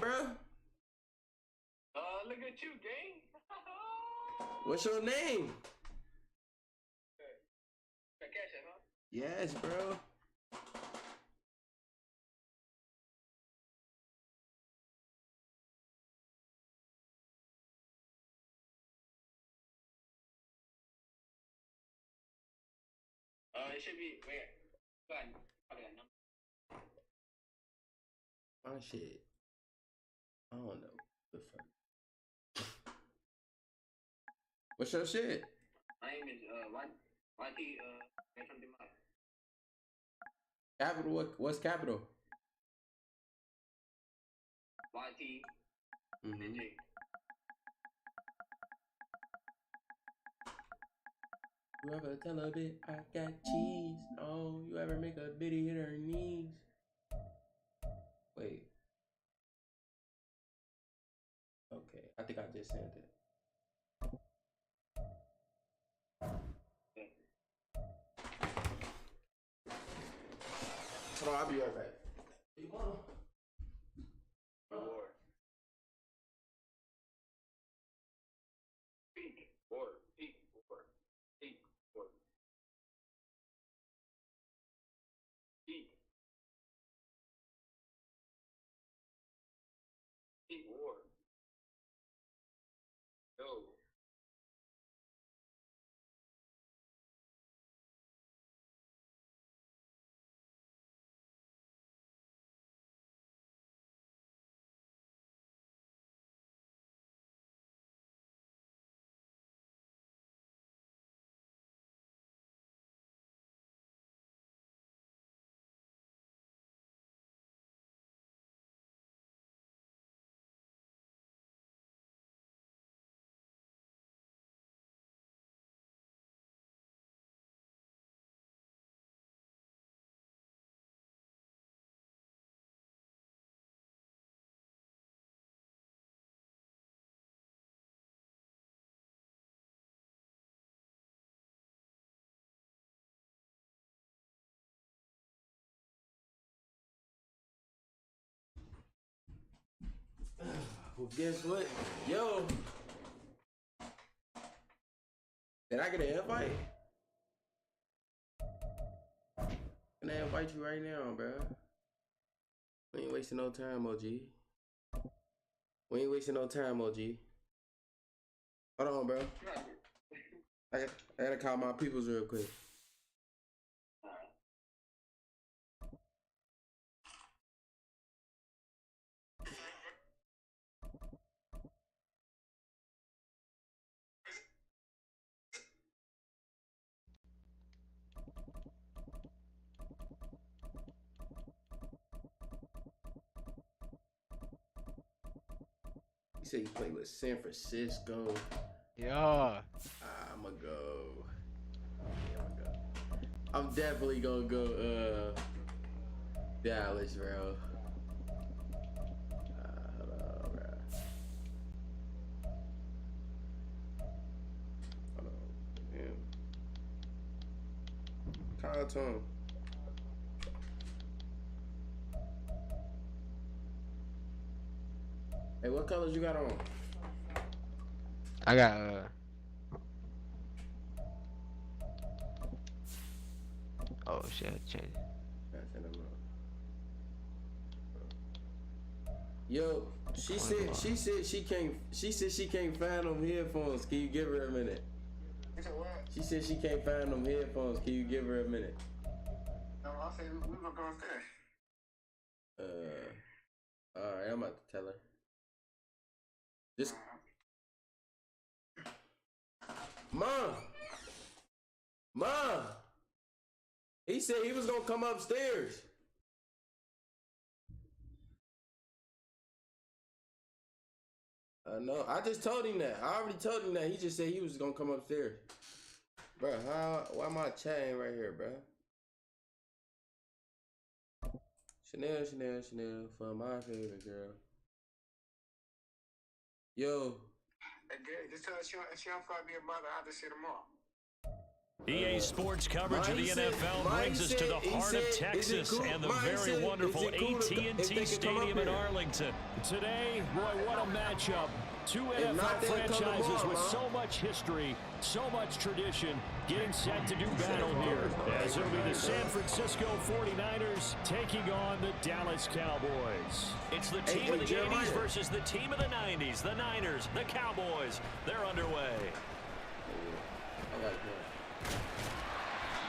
bro? Look at you, gang. What's your name? Got cash out, huh? Yes, bro. It should be, wait. Go ahead. I got a number. My shit. I don't know. The fuck. What's your shit? My name is YT Jere23Miah. Capital, what's capital? YT Mm-hmm. and J. You ever tell a bit I got cheese? Oh, you ever make a bitty hit her knees? Wait. Okay, I think I just sent it. Hold on, I'll be right back. You want? War. Peak. War. Peak. War. Peak. War. Peak. Peak. War. Yo. Well, guess what? Yo. Did I get an invite? Can I invite you right now, bro? We ain't wasting no time, OG. We ain't wasting no time, OG. Hold on, bro. I gotta call my peoples real quick. You said you play with San Francisco. Yeah. I'ma go. I'm definitely gonna go Dallas, bro. Hold on, bro. Hold on. Damn. Call to him. Hey, what colors you got on? I got oh shit, I changed. Yo, she said she can't find them headphones. Can you give her a minute? You said what? She said she can't find them headphones. Can you give her a minute? No, I said we gonna go upstairs. Alright, I'm about to tell her. Just Mom! He said he was gonna come upstairs. No, I just told him that. I already told him that. He just said he was gonna come upstairs. Bro, why my chain right here, bro? Chanel, for my favorite girl. Yo. Hey, just tell her she don't fuck me about it. I'll just see tomorrow. EA Sports coverage of the NFL brings us to the heart of Texas and the very wonderful AT&T Stadium in Arlington. Today, boy, what a matchup. Two NFL franchises with so much history, so much tradition, getting set to do battle here. As it'll be the San Francisco 49ers taking on the Dallas Cowboys. It's the team of the 80s versus the team of the 90s. The Niners, the Cowboys, they're underway.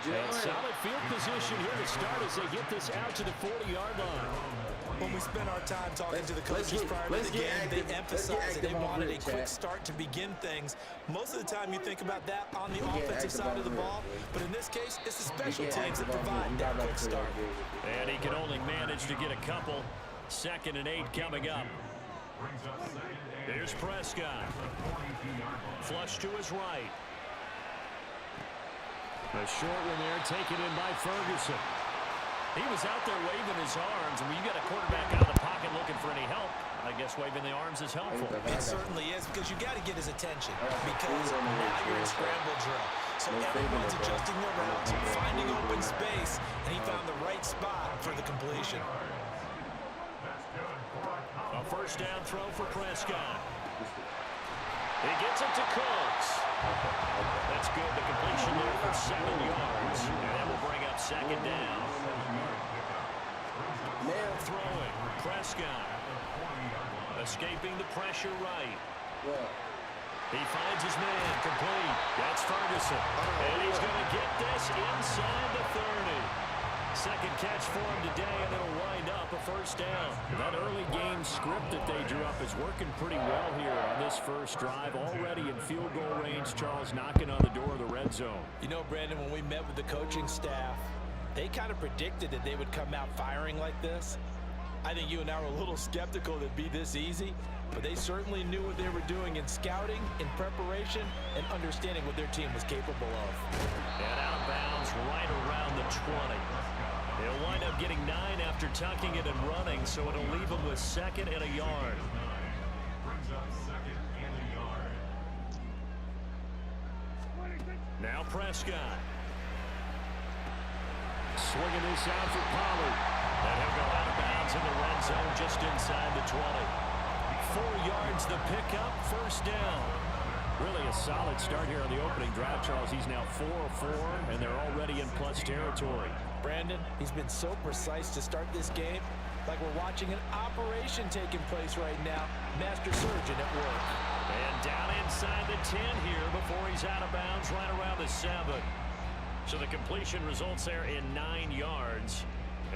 And solid field position here to start as they get this out to the 40-yard line. When we spent our time talking to the coaches prior to the game, they emphasized that they wanted a quick start to begin things. Most of the time you think about that on the offensive side of the ball, but in this case, it's the special teams that provide that quick start. And he can only manage to get a couple. 2nd and 8 coming up. Here's Prescott. Flush to his right. A short one there, taken in by Ferguson. He was out there waving his arms, and when you got a quarterback out of the pocket looking for any help, I guess waving the arms is helpful. It certainly is, because you got to get his attention, because now you're in scramble drill. So everyone's adjusting their routes, finding open space, and he found the right spot for the completion. A first down throw for Prescott. He gets it to Cooks. That's good. The completion there for 7 yards. And that will bring up 2nd down. Now throwing. Prescott. Escaping the pressure right. He finds his man. Complete. That's Ferguson. And he's going to get this inside the 30. Second catch for him today, and it'll wind up a first down. That early game script that they drew up is working pretty well here on this first drive. Already in field goal range, Charles knocking on the door of the red zone. You know, Brandon, when we met with the coaching staff, they kind of predicted that they would come out firing like this. I think you and I were a little skeptical that it'd be this easy, but they certainly knew what they were doing in scouting, in preparation, and understanding what their team was capable of. And out of bounds right around the 20. He'll wind up getting 9 after tucking it and running, so it'll leave him with 2nd and a yard. Now Prescott. Swinging this out for Pollard. And he'll go out of bounds in the red zone just inside the 20. 4 yards the pickup, first down. Really a solid start here on the opening drive, Charles. He's now 4 of 4, and they're already in plus territory. Brandon, he's been so precise to start this game, like we're watching an operation taking place right now. Master surgeon at work. And down inside the 10 here before he's out of bounds right around the 7. So the completion results there in 9 yards.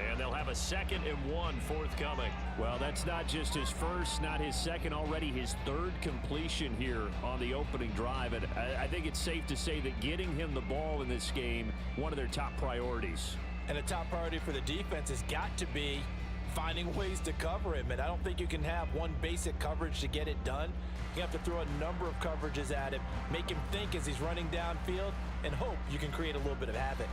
And they'll have a 2nd and 1 forthcoming. Well, that's not just his first, not his second, already his 3rd completion here on the opening drive. And I think it's safe to say that getting him the ball in this game, one of their top priorities. And a top priority for the defense has got to be finding ways to cover him. And I don't think you can have one basic coverage to get it done. You have to throw a number of coverages at him, make him think as he's running downfield, and hope you can create a little bit of havoc.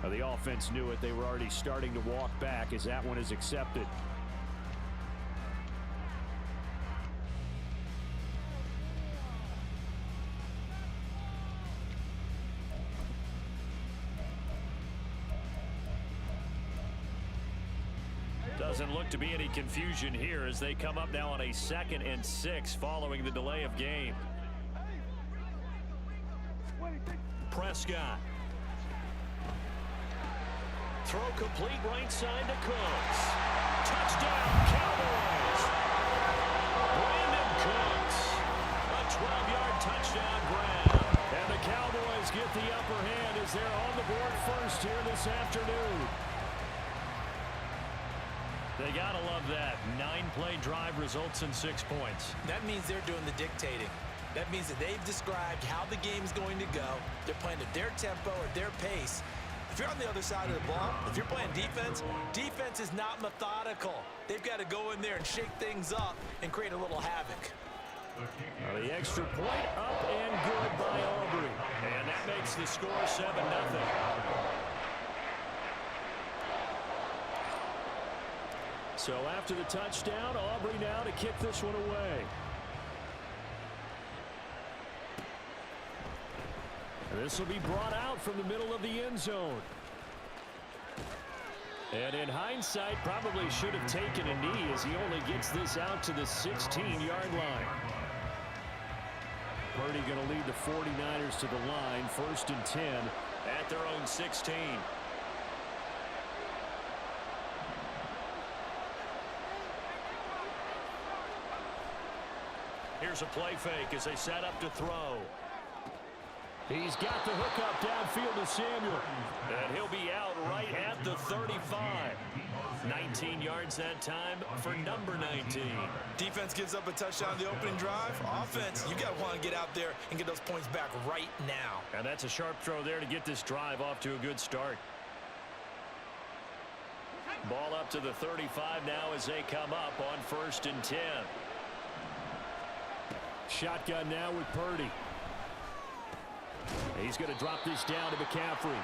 The offense knew it. They were already starting to walk back as that one is accepted. Doesn't look to be any confusion here as they come up now on a 2nd and 6 following the delay of game. Prescott. Throw complete right side to Cooks. Touchdown, Cowboys. Brandon Cooks. A 12-yard touchdown grab. And the Cowboys get the upper hand as they're on the board first here this afternoon. They gotta love that. 9-play drive results in 6 points. That means they're doing the dictating. That means that they've described how the game's going to go. They're playing at their tempo or their pace. If you're on the other side of the ball, if you're playing defense, defense is not methodical. They've got to go in there and shake things up and create a little havoc. The extra point up and good by Aubrey. And that makes the score 7-0. So after the touchdown, Aubrey now to kick this one away. This will be brought out from the middle of the end zone. And in hindsight, probably should have taken a knee as he only gets this out to the 16-yard line. Purdy going to lead the 49ers to the line, 1st and 10 at their own 16. Here's a play fake as they set up to throw. He's got the hook up downfield to Samuel. And he'll be out right at the 35. 19 yards that time for number 19. Defense gives up a touchdown on the opening drive. Offense, you got to want to get out there and get those points back right now. And that's a sharp throw there to get this drive off to a good start. Ball up to the 35 now as they come up on 1st and 10. Shotgun now with Purdy. He's going to drop this down to McCaffrey.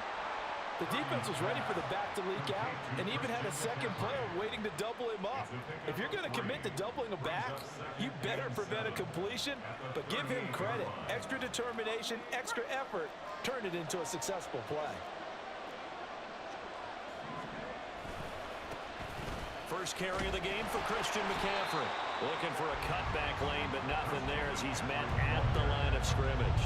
The defense was ready for the back to leak out and even had a second player waiting to double him up. If you're going to commit to doubling a back, you better prevent a completion, but give him credit. Extra determination, extra effort, turn it into a successful play. First carry of the game for Christian McCaffrey. Looking for a cutback lane, but nothing there as he's met at the line of scrimmage.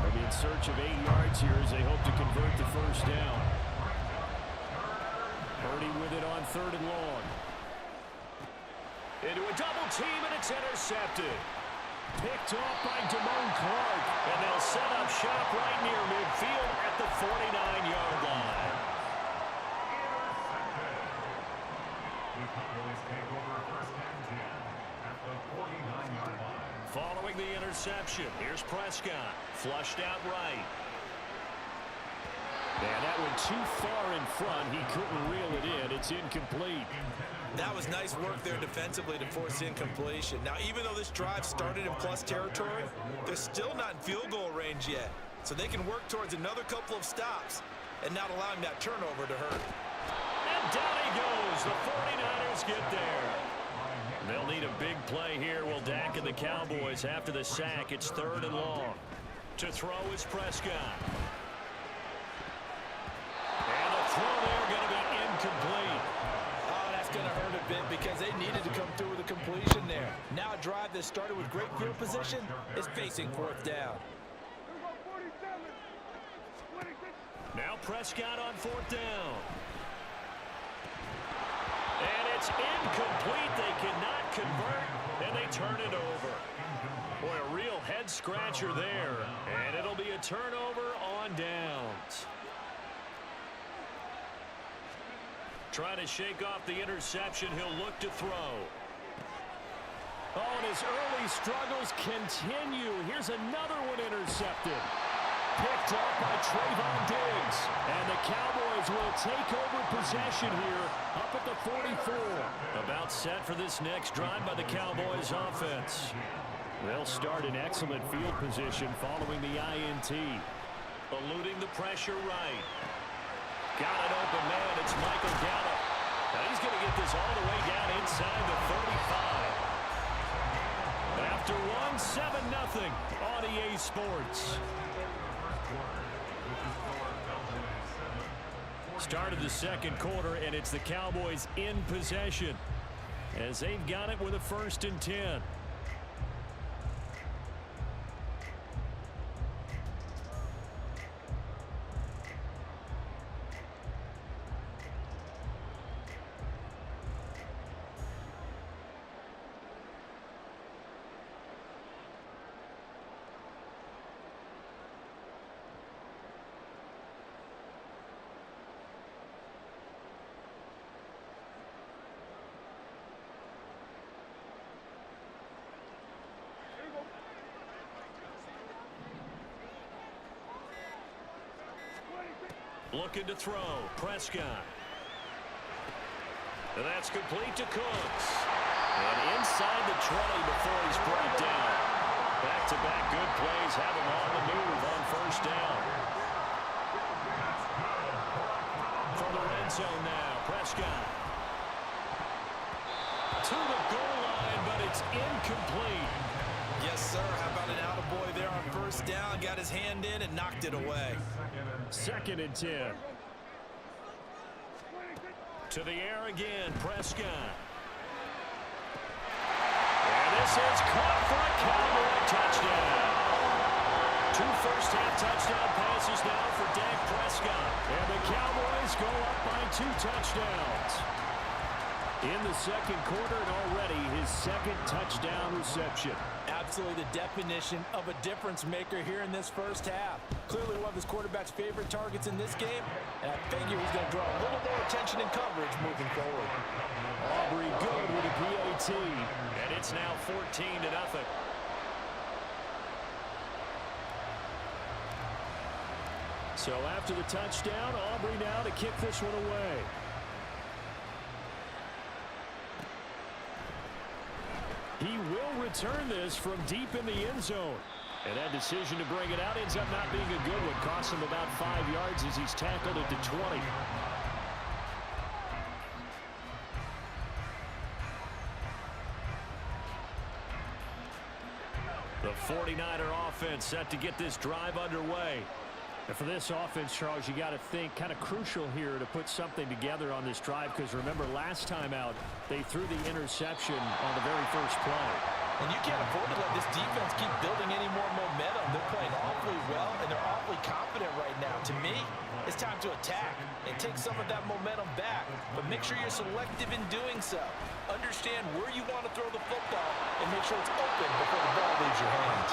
They'll be in search of 8 yards here as they hope to convert the first down. Purdy with it on 3rd and long. Into a double team, and it's intercepted. Picked off by Damone Clark. And they'll set up shop right near midfield at the 49-yard line. Following the interception, here's Prescott. Flushed out right. And that one too far in front. He couldn't reel it in. It's incomplete. That was nice work there defensively to force incompletion. Now, even though this drive started in plus territory, they're still not in field goal range yet. So they can work towards another couple of stops and not allowing that turnover to hurt. And down he goes. The 49ers get there. They'll need a big play here. Will Dak and the Cowboys after the sack. It's 3rd and long. To throw is Prescott. And the throw there going to be incomplete. Oh, that's going to hurt a bit because they needed to come through with a completion there. Now a drive that started with great field position is facing 4th down. Now Prescott on 4th down. And it's incomplete. They cannot convert, and they turn it over. Boy, a real head-scratcher there. And it'll be a turnover on downs. Trying to shake off the interception. He'll look to throw. Oh, and his early struggles continue. Here's another one intercepted. Picked off by Trayvon Diggs. And the Cowboys will take over possession here up at the 44. About set for this next drive by the Cowboys offense. They'll start in excellent field position following the INT. Eluding the pressure right. Got an open man. It's Michael Gallup. Now he's going to get this all the way down inside the 35. After one, 7-0 on EA Sports. Start of the second quarter, and it's the Cowboys in possession as they've got it with a 1st and 10. Looking to throw. Prescott. And that's complete to Cooks. And inside the 20 before he's brought down. Back-to-back good plays have him on the move on first down. From the red zone now, Prescott. To the goal line, but it's incomplete. Yes, sir. How about an attaboy there on first down? Got his hand in and knocked it away. 2nd and 10. To the air again, Prescott. And this is caught for a Cowboy touchdown. 2 first-half touchdown passes now for Dak Prescott. And the Cowboys go up by 2 touchdowns. In the second quarter, and already his 2nd touchdown reception. Absolutely the definition of a difference maker here in this first half. Clearly one of his quarterback's favorite targets in this game, and I figure he's going to draw a little more attention and coverage moving forward. Aubrey good with a PAT, and it's now 14-0. So after the touchdown, Aubrey now to kick this one away. He will return this from deep in the end zone. And that decision to bring it out ends up not being a good one. Costs him about 5 yards as he's tackled at the 20. The 49er offense set to get this drive underway. And for this offense, Charles, you got to think kind of crucial here to put something together on this drive, because remember last time out they threw the interception on the very first play. And you can't afford to let this defense keep building any more momentum. They're playing awfully well, and they're awfully confident right now. To me, it's time to attack and take some of that momentum back. But make sure you're selective in doing so. Understand where you want to throw the football and make sure it's open before the ball leaves your hands.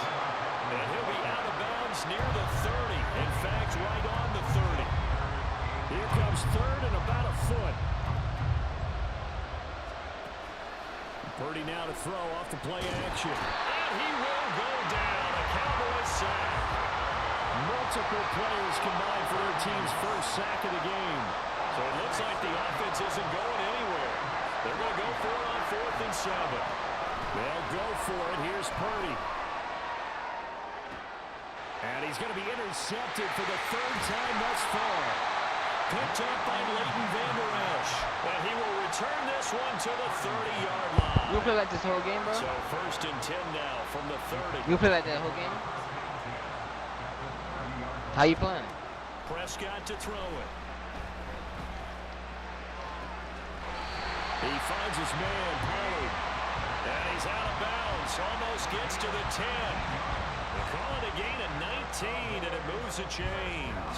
And he'll be out of bounds near the 30. In fact, right on the 30. Here comes 3rd and about a foot. Purdy now to throw off the play action. And he will go down. A Cowboys sack. Multiple players combined for their team's first sack of the game. So it looks like the offense isn't going anywhere. They're going to go for it on 4th and 7. They'll go for it. Here's Purdy. And he's going to be intercepted for the 3rd time thus far. Picked up by Leighton Vander Esch. And he will return this one to the 30-yard line. You play like this whole game, bro? So 1st and 10 now from the 30. You play like that whole game? How you playing? Prescott to throw it. He finds his man, Pollard. And he's out of bounds. Almost gets to the 10. They call it a gain of 19, and it moves the chains.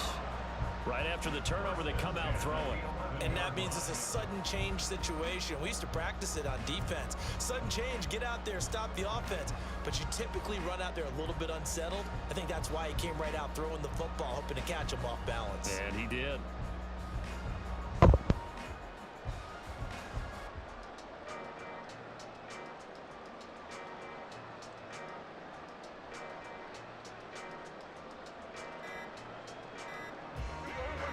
Right after the turnover, they come out throwing. And that means it's a sudden change situation. We used to practice it on defense. Sudden change, get out there, stop the offense. But you typically run out there a little bit unsettled. I think that's why he came right out throwing the football, hoping to catch him off balance. And he did.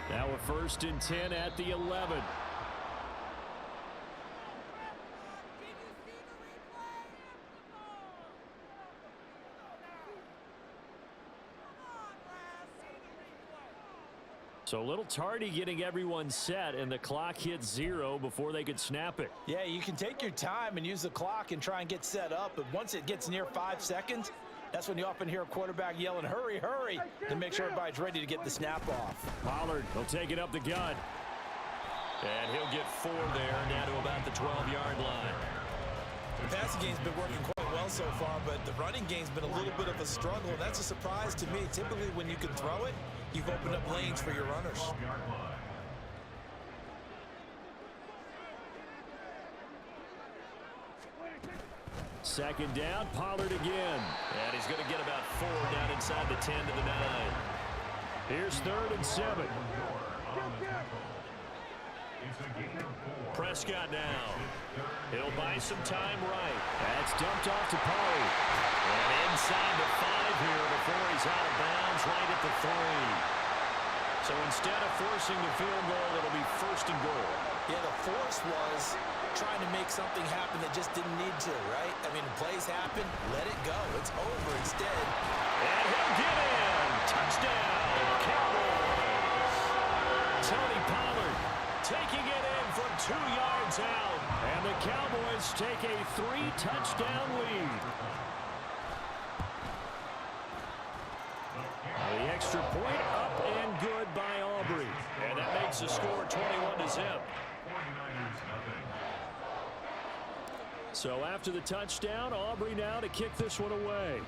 Now a 1st and 10 at the 11. So a little tardy getting everyone set, and the clock hits 0 before they could snap it. Yeah, you can take your time and use the clock and try and get set up, but once it gets near 5 seconds, that's when you often hear a quarterback yelling, hurry, hurry, to make sure everybody's ready to get the snap off. Pollard will take it up the gut. And he'll get 4 there, now to about the 12-yard line. The passing game's been working quite well so far, but the running game's been a little bit of a struggle. That's a surprise to me. Typically, when you can throw it, you've opened up lanes for your runners. Second down, Pollard again. And he's going to get about 4 down inside the 10 to the 9. Here's 3rd and 7. Prescott now. He'll buy some time right. That's dumped off to Pollard. And inside the 5 here before he's out of bounds right at the 3. So instead of forcing the field goal, it'll be 1st and goal. Yeah, the force was trying to make something happen that just didn't need to, right? I mean, plays happen, let it go. It's over instead. And he'll get in. Touchdown, Cowboys. Tony Pollard taking it in from 2 yards out. And the Cowboys take a 3-touchdown lead. The extra point up and good by Aubrey. And that makes the score 21-0. So after the touchdown, Aubrey now to kick this one away.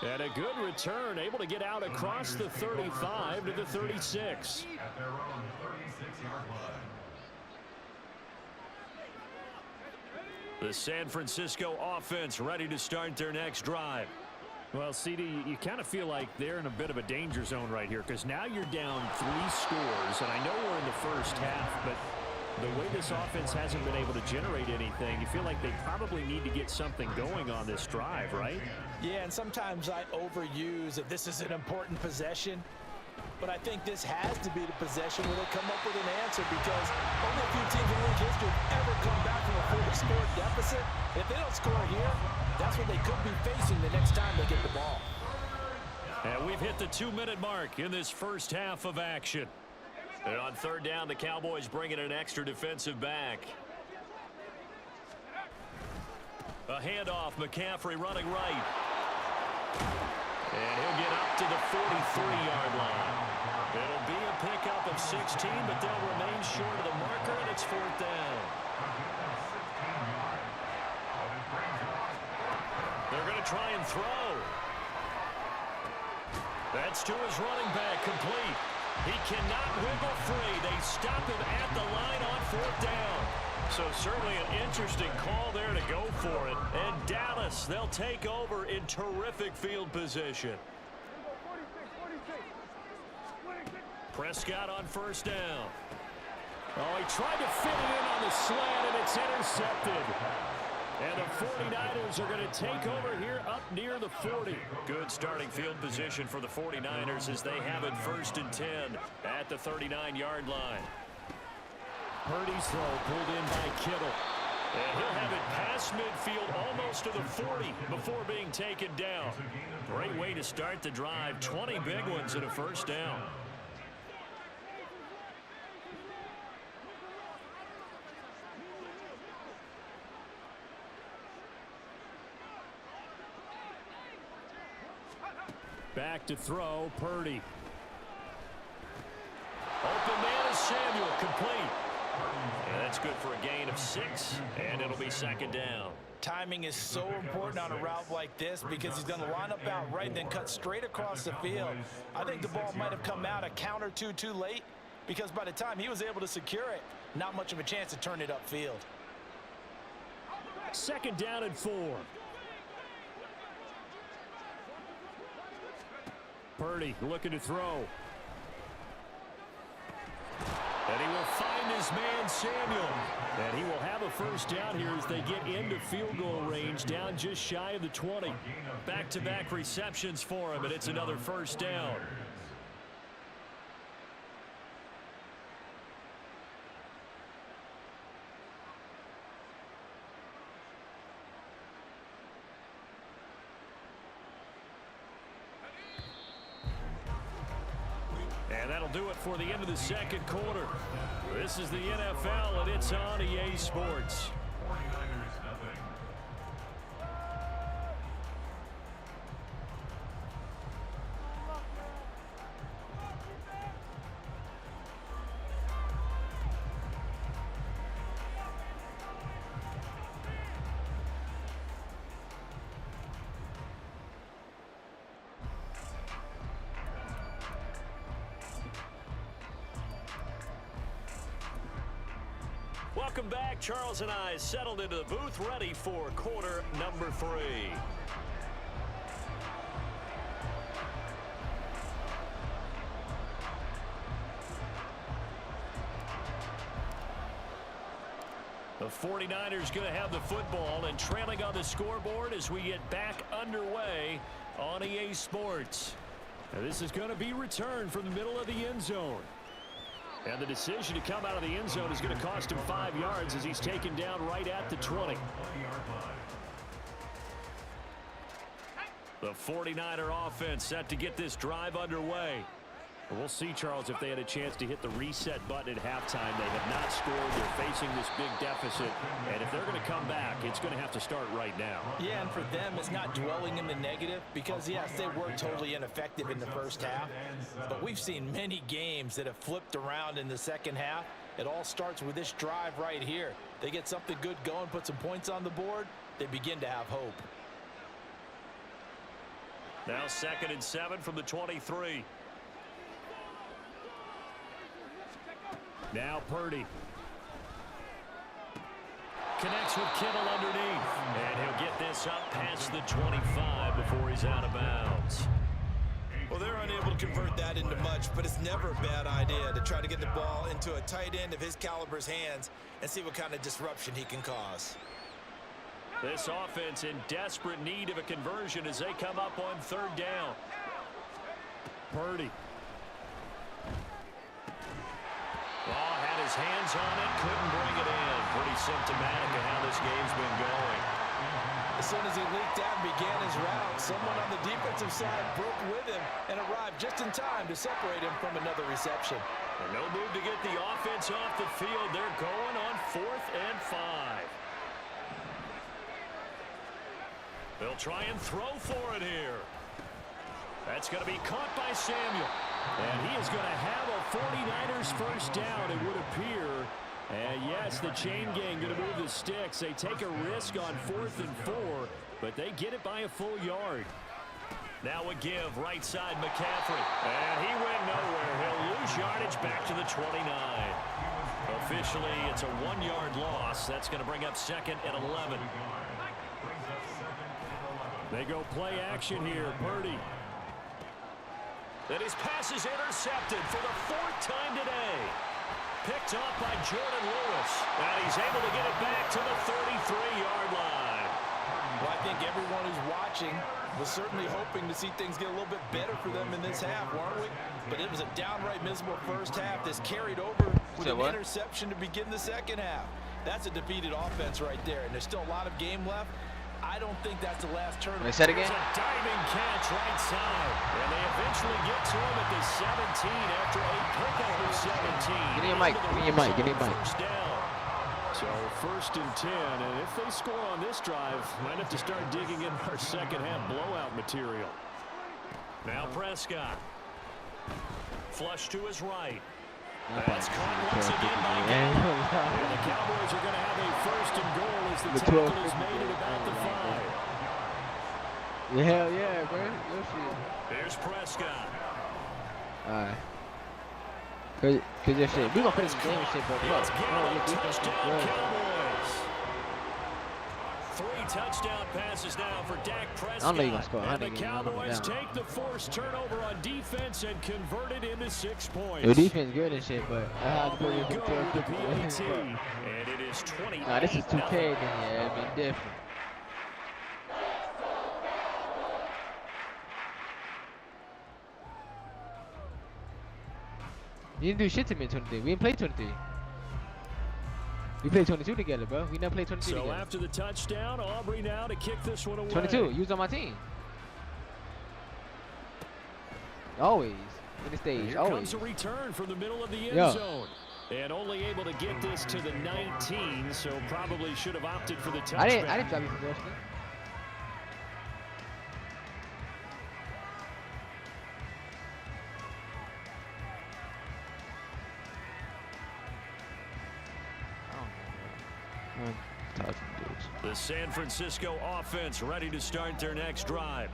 And a good return, able to get out across the 35 to the 36. At their own 36-yard line. The San Francisco offense ready to start their next drive. Well, CD, you kind of feel like they're in a bit of a danger zone right here because now you're down 3 scores, and I know we're in the first half, but the way this offense hasn't been able to generate anything, you feel like they probably need to get something going on this drive, right? Yeah, and sometimes I overuse that this is an important possession, but I think this has to be the possession where they come up with an answer because only a few teams in league history have ever come back from a 40-score deficit. If they don't score here, that's what they could be facing the next time they get the ball. And we've hit the 2-minute mark in this first half of action. And on third down, the Cowboys bring in an extra defensive back. A handoff, McCaffrey running right. And he'll get up to the 43-yard line. It'll be a pickup of 16, but they'll remain short of the marker, and it's fourth down. They're going to try and throw. That's to his running back, complete. He cannot wiggle free. They stop him at the line on fourth down. So certainly an interesting call there to go for it. And Dallas, they'll take over in terrific field position. Prescott on first down. Oh, he tried to fit it in on the slant, and it's intercepted. And the 49ers are going to take over here up near the 40. Good starting field position for the 49ers as they have it 1st and 10 at the 39-yard line. Purdy's throw pulled in by Kittle. And he'll have it past midfield almost to the 40 before being taken down. Great way to start the drive. 20 big ones and a first down. Back to throw, Purdy. Open man is Samuel, complete. And that's good for a gain of 6, and it'll be second down. Timing is so important on a route like this because he's going to line up out right and then cut straight across the field. I think the ball might have come out a count or two too late because by the time he was able to secure it, not much of a chance to turn it upfield. Second down and 4. Purdy looking to throw. And he will find his man, Samuel. And he will have a first down here as they get into field goal range, down just shy of the 20. Back-to-back receptions for him, and it's another first down. And that'll do it for the end of the second quarter. This is the NFL, and it's on EA Sports. 49ers nothing. Welcome back. Charles and I settled into the booth, ready for quarter number 3. The 49ers going to have the football and trailing on the scoreboard as we get back underway on EA Sports. Now this is going to be returned from the middle of the end zone. And the decision to come out of the end zone is going to cost him 5 yards as he's taken down right at the 20. The 49er offense set to get this drive underway. We'll see, Charles, if they had a chance to hit the reset button at halftime. They have not scored. They're facing this big deficit. And if they're going to come back, it's going to have to start right now. Yeah, and for them, it's not dwelling in the negative because, yes, they were totally ineffective in the first half. But we've seen many games that have flipped around in the second half. It all starts with this drive right here. They get something good going, put some points on the board, they begin to have hope. Now 2nd and 7 from the 23. Now Purdy. Connects with Kittle underneath. And he'll get this up past the 25 before he's out of bounds. Well, they're unable to convert that into much, but it's never a bad idea to try to get the ball into a tight end of his caliber's hands and see what kind of disruption he can cause. This offense in desperate need of a conversion as they come up on 3rd down. Purdy. Oh, had his hands on it, couldn't bring it in. Pretty symptomatic of how this game's been going. As soon as he leaked out and began his route, someone on the defensive side broke with him and arrived just in time to separate him from another reception. And no move to get the offense off the field. They're going on 4th and 5. They'll try and throw for it here. That's going to be caught by Samuel. And he is going to have a 49ers first down, it would appear. And yes, the chain gang going to move the sticks. They take a risk on 4th and 4, but they get it by a full yard. Now a give right side McCaffrey. And he went nowhere. He'll lose yardage back to the 29. Officially, it's a 1-yard loss. That's going to bring up 2nd and 11. They go play action here. Purdy. And his pass is intercepted for the 4th time today. Picked off by Jordan Lewis. And he's able to get it back to the 33-yard line. Well, I think everyone who's watching was certainly hoping to see things get a little bit better for them in this half, weren't we? But it was a downright miserable first half. This carried over with an interception to begin the second half. That's a defeated offense right there, and there's still a lot of game left. I don't think that's the last turn. They said again. It's a diving catch right side. And they eventually get to him at the 17 after a pickup of 17. Give me your mic. Give me your mic. Give me your mic. First down. So 1st and 10. And if they score on this drive, might have to start digging in our second half blowout material. Now Prescott. Flush to his right. That's caught once again by Gallup. And the Cowboys are going to have a 1st and goal as the tackle is made at about the 5. Yeah, hell yeah, bro. Good shit. There's Prescott. Alright. Cause that shit. We gonna finish the game and shit, but It's Gallup, touchdown Cowboys. 3 touchdown passes now for Dak Prescott. I don't know you gonna score. And the Cowboys take the forced turnover on defense and convert it into 6 points. Your defense good and shit, but I have to We put go it to PAT, and it is 28. Nah, this is 2K then, yeah, it'd be different. You didn't do shit to me in 23. We didn't play 23. We played 22 together, bro. We never played 22 so together. After the touchdown, Aubrey now to kick this one away. 22. You was on my team. Always. In the stage. Here always. Comes a return from the middle of the end zone. And only able to get this to the 19, so probably should have opted for the touchback. I didn't drop you from Washington. The San Francisco offense ready to start their next drive.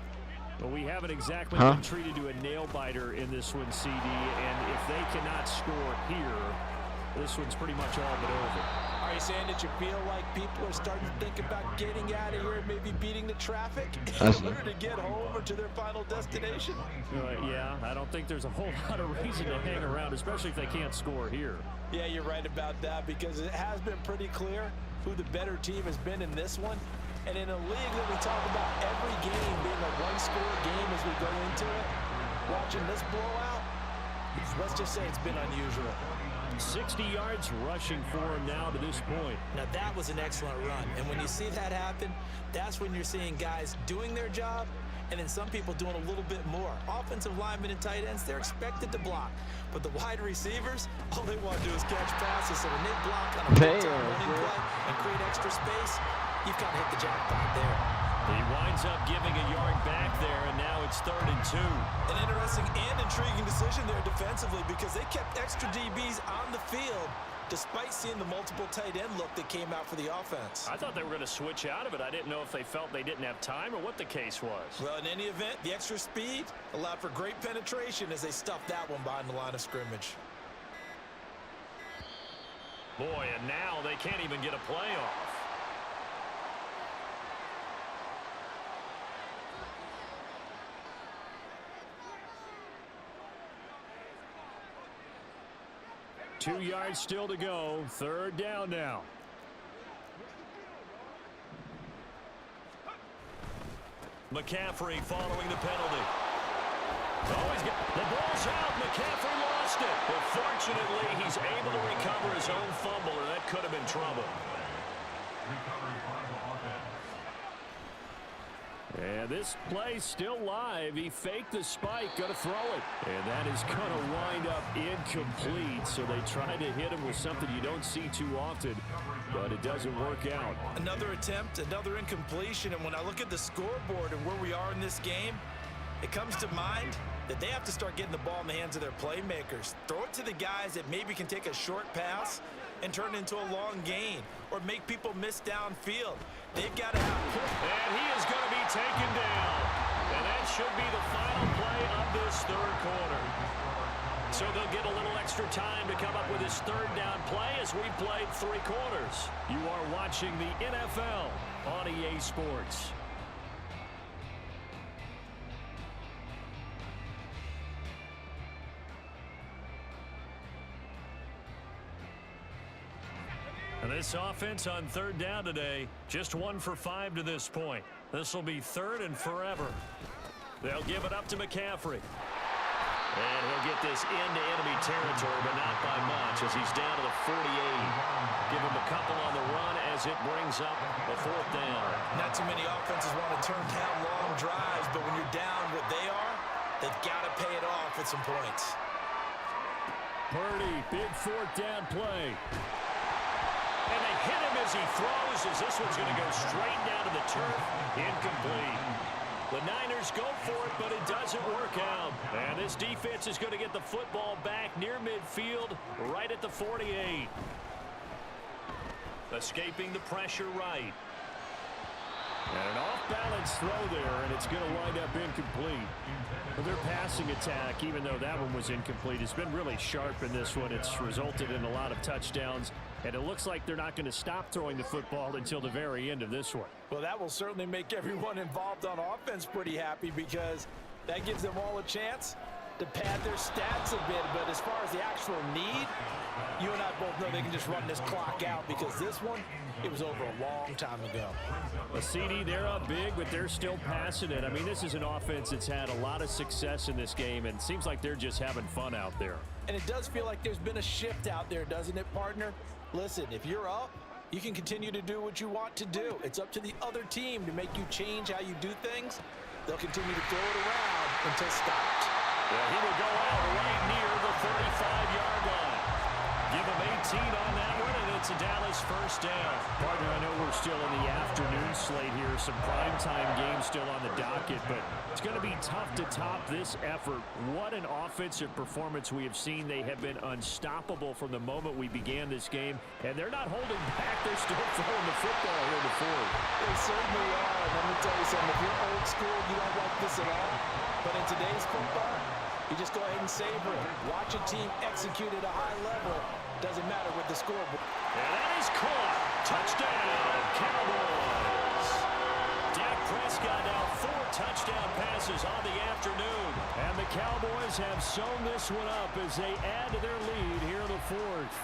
Well, we haven't exactly been treated to a nail-biter in this one, CD, and if they cannot score here, this one's pretty much all but over. Are you saying that you feel like people are starting to think about getting out of here and maybe beating the traffic in order to get home or to their final destination? Yeah, I don't think there's a whole lot of reason to hang around, especially if they can't score here. Yeah, you're right about that because it has been pretty clear who the better team has been in this one. And in a league that we talk about every game being a one-score game as we go into it, watching this blowout, let's just say it's been unusual. 60 yards rushing for him now to this point. Now that was an excellent run. And when you see that happen, that's when you're seeing guys doing their job and then some people doing a little bit more. Offensive linemen and tight ends, they're expected to block. But the wide receivers, all they want to do is catch passes. So when they block on a big-time running play and create extra space, you've got to hit the jackpot there. He winds up giving a yard back there, and now it's 3rd and 2. An interesting and intriguing decision there defensively because they kept extra DBs on the field despite seeing the multiple tight end look that came out for the offense. I thought they were going to switch out of it. I didn't know if they felt they didn't have time or what the case was. Well, in any event, the extra speed allowed for great penetration as they stuffed that one behind the line of scrimmage. Boy, and now they can't even get a play off. Two yards still to go. 3rd down now. McCaffrey following the penalty. Oh, he's got the ball's out. McCaffrey lost it. But fortunately, he's able to recover his own fumble, or that could have been trouble. And this play's still live. He faked the spike, going to throw it. And that is going to wind up incomplete. So they tried to hit him with something you don't see too often, but it doesn't work out. Another attempt, another incompletion. And when I look at the scoreboard and where we are in this game, it comes to mind that they have to start getting the ball in the hands of their playmakers. Throw it to the guys that maybe can take a short pass and turn it into a long gain or make people miss downfield. They've got to have push. And he is going to be taken down. And that should be the final play of this 3rd quarter. So they'll get a little extra time to come up with his 3rd down play as we played 3 quarters. You are watching the NFL on EA Sports. And this offense on 3rd down today, just 1 for 5 to this point. This will be 3rd and forever. They'll give it up to McCaffrey. And he'll get this into enemy territory, but not by much as he's down to the 48. Give him a couple on the run as it brings up the 4th down. Not too many offenses want to turn down long drives, but when you're down what they are, they've got to pay it off with some points. Purdy, big 4th down play. And they hit him as he throws, as this one's going to go straight down to the turf. Incomplete. The Niners go for it, but it doesn't work out. And this defense is going to get the football back near midfield, right at the 48. Escaping the pressure right. And an off-balance throw there, and it's going to wind up incomplete. But their passing attack, even though that one was incomplete, has been really sharp in this one. It's resulted in a lot of touchdowns, and it looks like they're not going to stop throwing the football until the very end of this one. Well, that will certainly make everyone involved on offense pretty happy because that gives them all a chance to pad their stats a bit. But as far as the actual need, you and I both know they can just run this clock out because this one, it was over a long time ago. A CD, they're up big, but they're still passing it. I mean, this is an offense that's had a lot of success in this game, and it seems like they're just having fun out there. And it does feel like there's been a shift out there, doesn't it, partner? Listen, if you're up, you can continue to do what you want to do. It's up to the other team to make you change how you do things. They'll continue to throw it around until stopped. Yeah, he will go out right near the 35-yard line. Give him 18 on that one, and it's a Dallas 1st down. Partner, I know we're still in the afternoon slate here. Some primetime games still on the docket, but it's going to be tough to top this effort. What an offensive performance we have seen. They have been unstoppable from the moment we began this game, and they're not holding back. They're still throwing the football here in the 4th. They certainly are. And let me tell you something. If you're old school, you don't like this at all. But in today's football, you just go ahead and savor it. Watch a team execute at a high level. Doesn't matter with the scoreboard. And that is caught. Touchdown, Cowboys. Dak Prescott now 4 touchdown passes on the afternoon. And the Cowboys have sewn this one up as they add to their lead here in the 4th.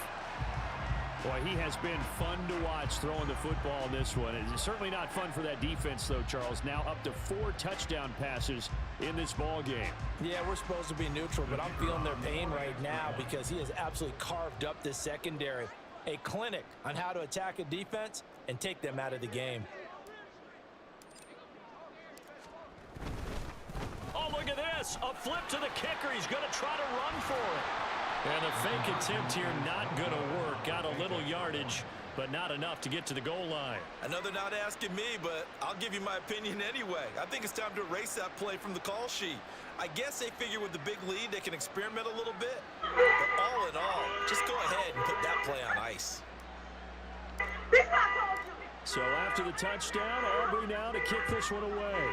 Boy, he has been fun to watch throwing the football in this one. It's certainly not fun for that defense, though, Charles. Now up to 4 touchdown passes in this ball game. Yeah, we're supposed to be neutral, but I'm feeling their pain right now because he has absolutely carved up this secondary. A clinic on how to attack a defense and take them out of the game. Oh, look at this. A flip to the kicker. He's going to try to run for it. And the fake attempt here not going to work. Got a little yardage, but not enough to get to the goal line. I know they're not asking me, but I'll give you my opinion anyway. I think it's time to erase that play from the call sheet. I guess they figure with the big lead they can experiment a little bit. But all in all, just go ahead and put that play on ice. So after the touchdown, Aubrey now to kick this one away.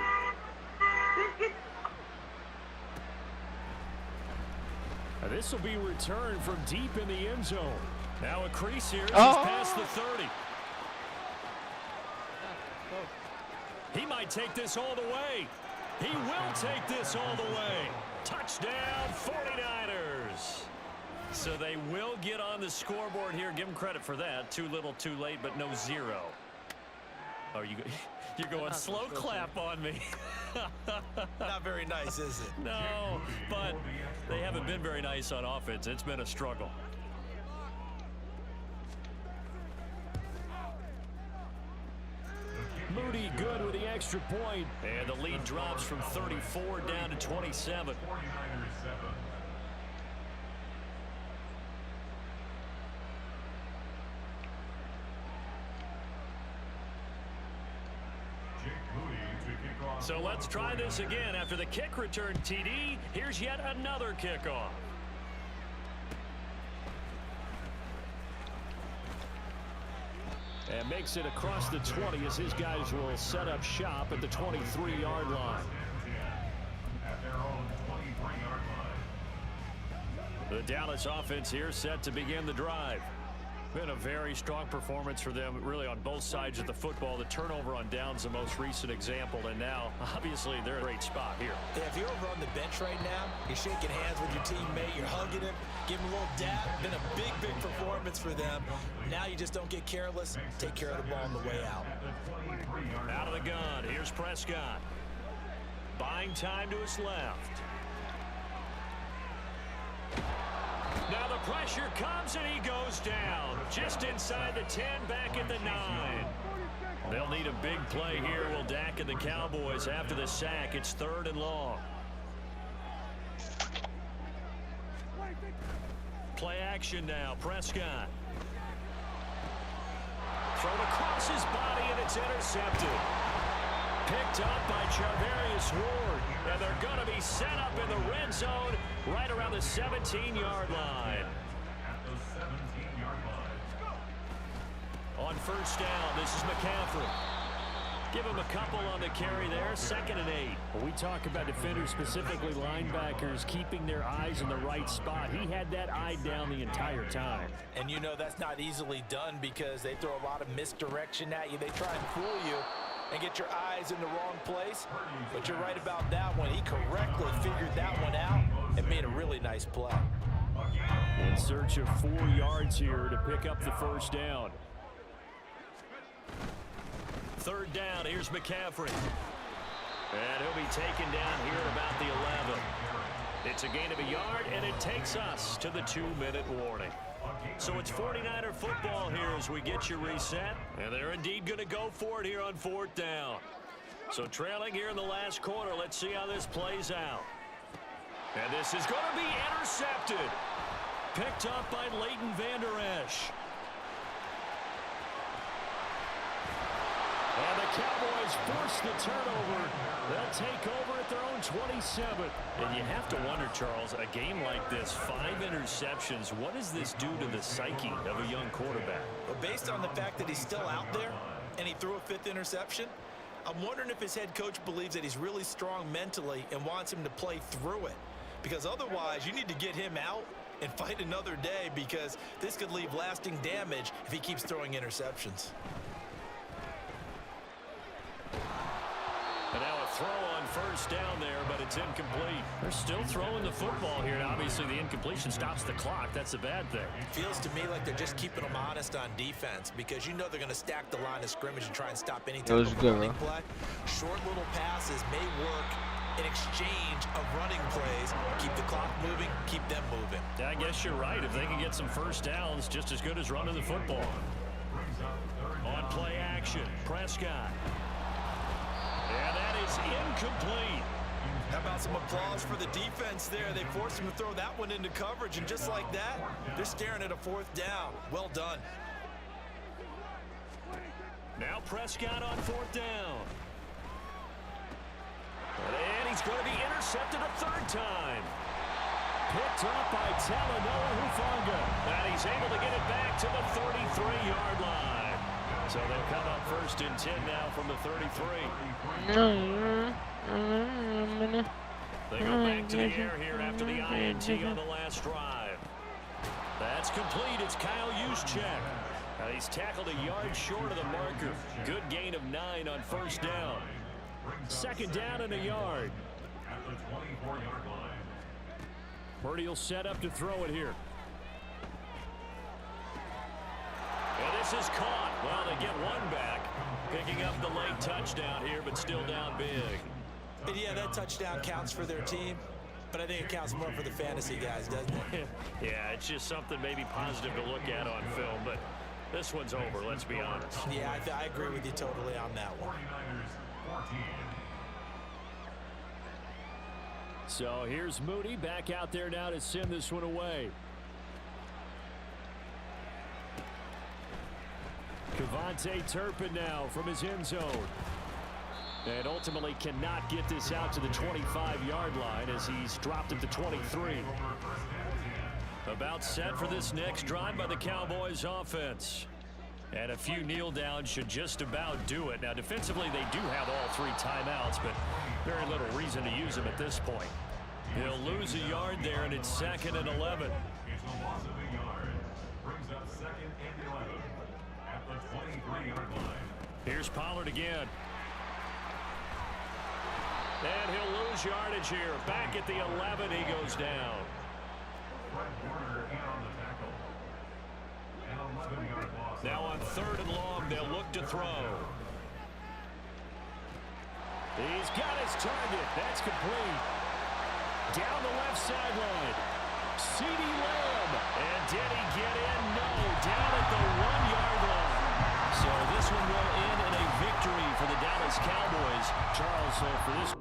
This will be returned from deep in the end zone. Now a crease here. He's past the 30. He might take this all the way. He will take this all the way. Touchdown, 49ers. So they will get on the scoreboard here. Give them credit for that. Too little, too late, but no 0. Oh, you're going slow clap on me. Not very nice, is it? No, but they haven't been very nice on offense. It's been a struggle. Moody good with the extra point. And the lead drops from 34 down to 27. 49ers 7. So let's try this again. After the kick return TD, here's yet another kickoff. And makes it across the 20 as his guys will set up shop at the 23-yard line. At their own 23-yard line. The Dallas offense here set to begin the drive. Been a very strong performance for them, really, on both sides of the football. The turnover on downs the most recent example, and now, obviously, they're in a great spot here. Yeah, if you're over on the bench right now, you're shaking hands with your teammate, you're hugging him, giving him a little dap. Been a big, big performance for them. Now you just don't get careless. Take care of the ball on the way out. Out of the gun, here's Prescott. Buying time to his left. Now the pressure comes and he goes down. Just inside the 10, back at the 9. They'll need a big play here, will Dak and the Cowboys. After the sack, it's 3rd and long. Play action now, Prescott. Thrown across his body and it's intercepted. Picked up by Charvarius Ward. And they're going to be set up in the red zone right around the 17-yard line. At the 17-yard line. On first down, this is McCaffrey. Give him a couple on the carry there. 2nd and 8. When we talk about defenders, specifically linebackers, keeping their eyes in the right spot, he had that eye down the entire time. And you know that's not easily done because they throw a lot of misdirection at you. They try and fool you and get your eyes in the wrong place. But you're right about that one. He correctly figured that one out and made a really nice play. In search of 4 yards here to pick up the first down. 3rd down, here's McCaffrey. And he'll be taken down here at about the 11. It's a gain of a yard, and it takes us to the 2-minute warning. So it's 49er football here as we get you reset. And they're indeed going to go for it here on 4th down. So trailing here in the last quarter, let's see how this plays out. And this is going to be intercepted. Picked up by Leighton Vander Esch. And the Cowboys force the turnover. They'll take over at their own 27. And you have to wonder, Charles, a game like this, 5 interceptions, what does this do to the psyche of a young quarterback? Well, based on the fact that he's still out there and he threw a 5th interception, I'm wondering if his head coach believes that he's really strong mentally and wants him to play through it. Because otherwise, you need to get him out and fight another day because this could leave lasting damage if he keeps throwing interceptions. And now a throw on first down there, but it's incomplete. They're still throwing the football here. And obviously, the incompletion stops the clock. That's a bad thing. Feels to me like they're just keeping them honest on defense because you know they're going to stack the line of scrimmage and try and stop any type of running play. Short little passes may work in exchange of running plays. Keep the clock moving, keep them moving. Yeah, I guess you're right. If they can get some first downs, just as good as running the football. On play action, Prescott. Yeah, that is incomplete. How about some applause for the defense there? They forced him to throw that one into coverage, and just like that, they're staring at a fourth down. Well done. Now Prescott on fourth down. And he's going to be intercepted a third time. Picked up by Talanoa Hufanga. And he's able to get it back to the 33-yard line. So they'll come up first and 10 now from the 33. They go back to the air here after the INT on the last drive. That's complete. It's Kyle Juszczyk. He's tackled a yard short of the marker. Good gain of 9 on first down. Second down and a yard. At the 24-yard line. Purdy will set up to throw it here. And this is caught. Well, they get one back. Picking up the late touchdown here, but still down big. And yeah, that touchdown counts for their team, but I think it counts more for the fantasy guys, doesn't it? Yeah, it's just something maybe positive to look at on film, but this one's over, let's be honest. Yeah, I agree with you totally on that one. 49ers 14. So here's Moody back out there now to send this one away. Kevontae Turpin now from his end zone. And ultimately cannot get this out to the 25-yard line as he's dropped at the 23. About set for this next drive by the Cowboys offense. And a few kneel downs should just about do it. Now defensively they do have all 3 timeouts, but very little reason to use them at this point. He'll lose a yard there, and it's 2nd and 11. It's a loss of a yard. Brings up 2nd and 11 at the 23-yard line. Here's Pollard again. And he'll lose yardage here. Back at the 11, he goes down. Fred Warner in on the tackle. An 11-yard loss. Now on 3rd and long, they'll look to throw. He's got his target. That's complete. Down the left sideline. CeeDee Lamb. And did he get in? No. Down at the 1-yard line. So this one will end in a victory for the Dallas Cowboys. Charles, for this